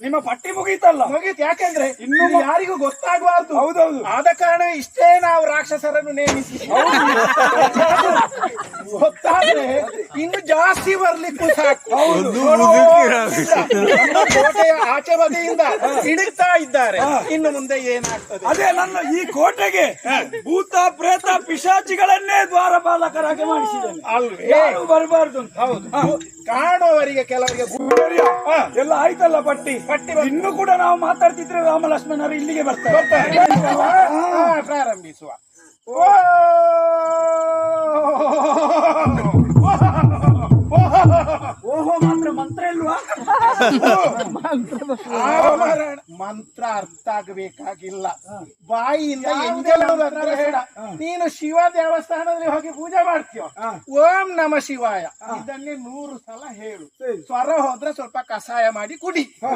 ನಿಮ್ಮ ಪಟ್ಟಿ ಮುಗೀತಲ್ಲ? ಮುಗೀತು. ಯಾಕೆಂದ್ರೆ ಇನ್ನು ಇದು ಯಾರಿಗೂ ಗೊತ್ತಾಗಬಾರ್ದು. ಹೌದೌದು. ಆದ ಕಾರಣ ಇಷ್ಟೇ ನಾವು ರಾಕ್ಷಸರನ್ನು ನೇಮಿಸಿ ಗೊತ್ತಾದ್ರೆ ಇನ್ನು ಜಾಸ್ತಿ ಬರ್ಲಿಕ್ಕೂ ಸಾಕು. ಕೋಟೆಯ ಆಚೆ ಬದಿಯಿಂದ ಹಿಡಿತಾ ಇದ್ದಾರೆ. ಇನ್ನು ಮುಂದೆ ಏನಾಗ್ತದೆ? ಅದೇ ನನ್ನ ಈ ಕೋಟೆಗೆ ಭೂತ ಪ್ರೇತ ಪಿಶಾಚಿಗಳನ್ನೇ ದ್ವಾರಪಾಲಕರಾಗಿ ಮಾಡಿಸಿದ್ದೇನೆ. ಅಲ್ವೇ? ಯಾರು ಬರಬಾರ್ದು ಅಂತ. ಹೌದು. ಕಾಣುವವರಿಗೆ ಕೆಲವರಿಗೆ ಎಲ್ಲ ಆಯ್ತಲ್ಲ ಪಟ್ಟಿ. ಇನ್ನು ಕೂಡ ನಾವು ಮಾತಾಡ್ತಿದ್ರೆ ರಾಮ ಲಕ್ಷ್ಮಣರು ಇಲ್ಲಿಗೆ ಬರ್ತಾರೆ. ಪ್ರಾರಂಭಿಸುವ. ಓಹೋ, ಮಾತ್ರ ಮಂತ್ರ ಇಲ್ವಾ? ಮಂತ್ರ ಅರ್ಥ ಆಗಬೇಕಾಗಿಲ್ಲ, ಬಾಯಿಯಿಂದ ಎಂಜಲು ಬೇಡ. ನೀನು ಶಿವ ದೇವಸ್ಥಾನದಲ್ಲಿ ಹೋಗಿ ಪೂಜೆ ಮಾಡ್ತೀಯ, ಓಂ ನಮ ಶಿವಾಯ ಇದನ್ನೇ 100 ಸಲ ಹೇಳು. ಸ್ವರ ಹೋದ್ರೆ ಸ್ವಲ್ಪ ಕಷಾಯ ಮಾಡಿ ಕುಡಿ.